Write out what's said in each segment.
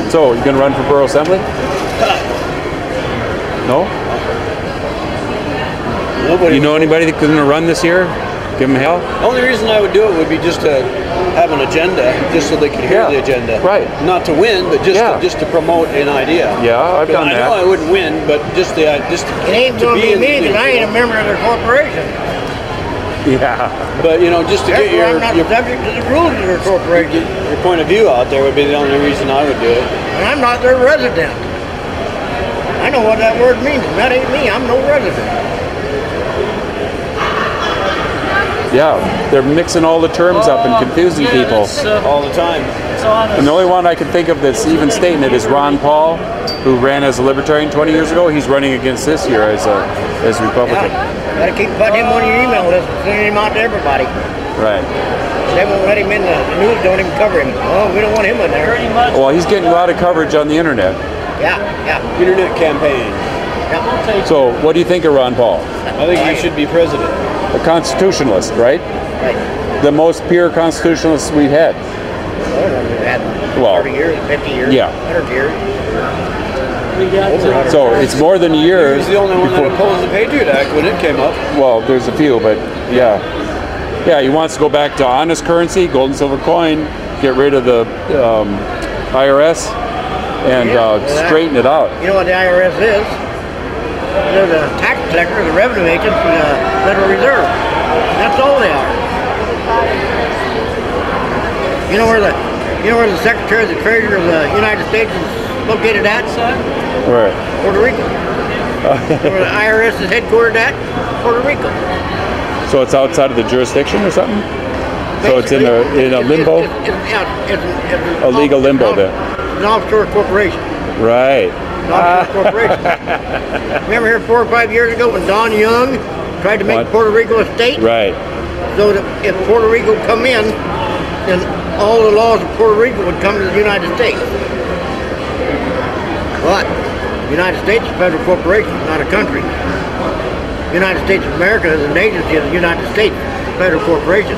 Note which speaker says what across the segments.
Speaker 1: So, you gonna run for borough assembly? No?
Speaker 2: Nobody.
Speaker 1: You know anybody that's gonna run this year? Give them hell?
Speaker 2: The only reason I would do it would be just to have an agenda, just so they could hear the agenda.
Speaker 1: Right.
Speaker 2: Not to win, but just to promote an idea.
Speaker 1: Yeah, I've done that.
Speaker 2: I know I wouldn't win, but just
Speaker 3: it ain't going to be me because I ain't a member of their corporation.
Speaker 1: Yeah.
Speaker 2: But just to get
Speaker 3: I'm not subject to the rules of their corporation.
Speaker 2: Your point of view out there would be the only reason I would do it.
Speaker 3: And I'm not their resident. I know what that word means. That ain't me. I'm no resident.
Speaker 1: Yeah, they're mixing all the terms up and confusing people
Speaker 2: all the time.
Speaker 1: And the only one I can think of that's even stating it is Ron Paul, who ran as a Libertarian 20 years ago. He's running against this year as Republican.
Speaker 3: Yeah. Gotta keep putting him on your email list and sending him out to everybody.
Speaker 1: Right.
Speaker 3: They won't let him in. The news don't even cover him. Oh, we don't want him in there.
Speaker 1: Well, he's getting a lot of coverage on the internet.
Speaker 3: Yeah.
Speaker 2: Internet campaign.
Speaker 3: Yeah.
Speaker 1: So, what do you think of Ron Paul?
Speaker 2: I think he should be president.
Speaker 1: A constitutionalist, right?
Speaker 3: Right.
Speaker 1: The most pure constitutionalist we've had.
Speaker 3: We've had 30 years, 50 years,
Speaker 1: yeah.
Speaker 3: 100 years.
Speaker 1: So it's more than years.
Speaker 2: He was the only one that opposed the Patriot Act when it came up.
Speaker 1: Well, there's a few, but yeah. Yeah, he wants to go back to honest currency, gold and silver coin, get rid of the IRS, and straighten it out.
Speaker 3: You know what the IRS is? They're the tax collector, the revenue agent for the Federal Reserve. That's all they are. You know where the Secretary of the Treasury of the United States is located at?
Speaker 1: Where?
Speaker 3: Puerto Rico. Where the IRS is headquartered at? Puerto Rico.
Speaker 1: So it's outside of the jurisdiction or something? So it's in a limbo?
Speaker 3: It's
Speaker 1: a legal limbo there.
Speaker 3: It's an offshore corporation.
Speaker 1: Right.
Speaker 3: Corporation. Remember here 4 or 5 years ago when Don Young tried to make Puerto Rico a state?
Speaker 1: Right.
Speaker 3: So that if Puerto Rico come in, then all the laws of Puerto Rico would come to the United States. But the United States is a federal corporation, not a country. The United States of America is an agency of the United States, a federal corporation.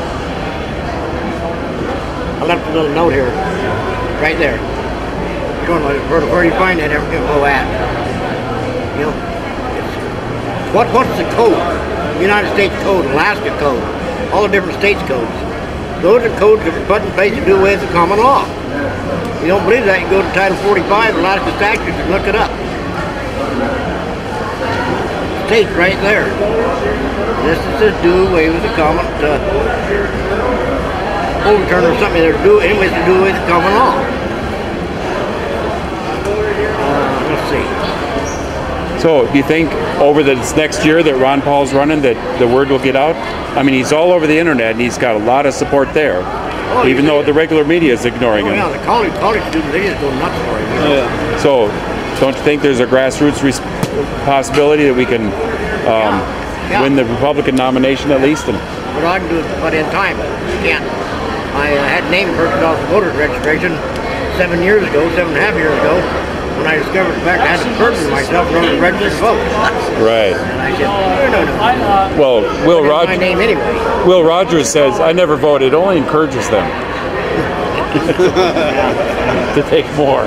Speaker 3: I left a little note here, right there. Where do you find that info at? You know, what's the code? United States Code, Alaska Code, all the different states' codes. Those are codes that were put in place to do away with the common law. If you don't believe that, you go to Title 45, Alaska statutes, and look it up. States right there. This is to do away with the common, overturn or something. They're anyways to do away with the common law. Let's see.
Speaker 1: So, do you think over this next year that Ron Paul's running that the word will get out? I mean, he's all over the internet and he's got a lot of support there, even though the regular media is ignoring him.
Speaker 3: Yeah, the college students, they just go nuts for him. You know?
Speaker 1: Yeah. So, don't you think there's a grassroots possibility that we can win the Republican nomination at least?
Speaker 3: What I can do is put in time. You can't. I had name purchased off the voter's registration 7.5 years ago, when I discovered the fact I had to perjure myself in order to register to vote.
Speaker 1: Right.
Speaker 3: And I said, no.
Speaker 1: Well,
Speaker 3: my name anyway.
Speaker 1: Will Rogers says, I never vote. It only encourages them to take more.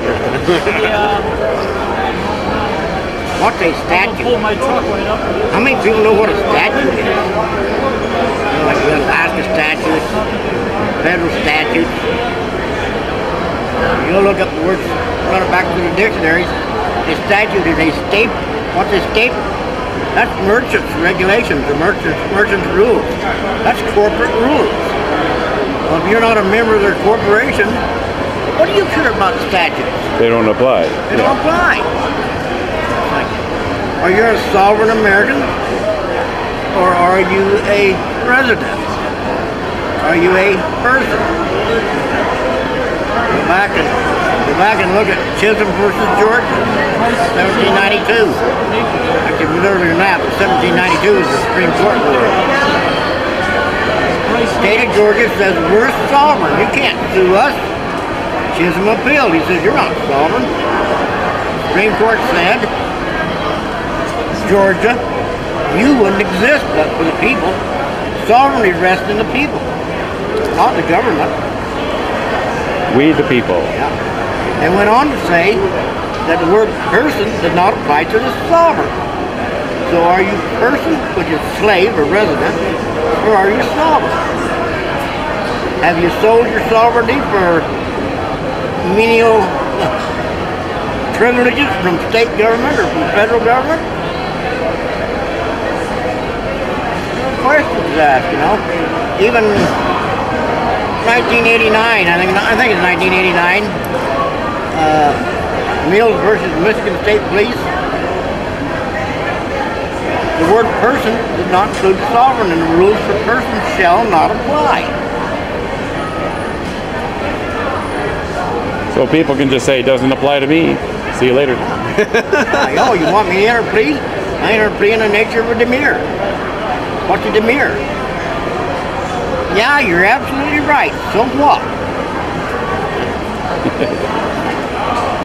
Speaker 3: What's a statute? How many people know what a statute is? You know, like the Alaska statutes, federal statutes. You'll look up the words, run it back through the dictionaries. A statute is a staple. What's a staple? That's merchants' regulations, or merchants' rules. That's corporate rules. Well, if you're not a member of their corporation, what do you care about the statutes?
Speaker 1: They don't apply.
Speaker 3: They don't apply. Are you a sovereign American? Or are you a resident? Are you a person? Go back and look at Chisholm versus Georgia, 1792. Actually, it was earlier than that, but 1792 is the Supreme Court ruling. The state of Georgia says we're sovereign. You can't sue us. Chisholm appealed. He says you're not sovereign. The Supreme Court said, Georgia, you wouldn't exist but for the people. Sovereignty rests in the people, not the government.
Speaker 1: We the people.
Speaker 3: Yeah. They went on to say that the word person does not apply to the sovereign. So are you person, which is slave or resident, or are you sovereign? Have you sold your sovereignty for menial privileges from state government or from federal government? Questions to ask, you know. Even 1989, I think it's 1989, Mills versus Michigan State Police. The word person does not include sovereign, and the rules for person shall not apply.
Speaker 1: So people can just say it doesn't apply to me. See you later.
Speaker 3: Oh, you want me to enter a plea? I enter a plea in the nature of a demur. What's a demur? Yeah, you're absolutely right. So what?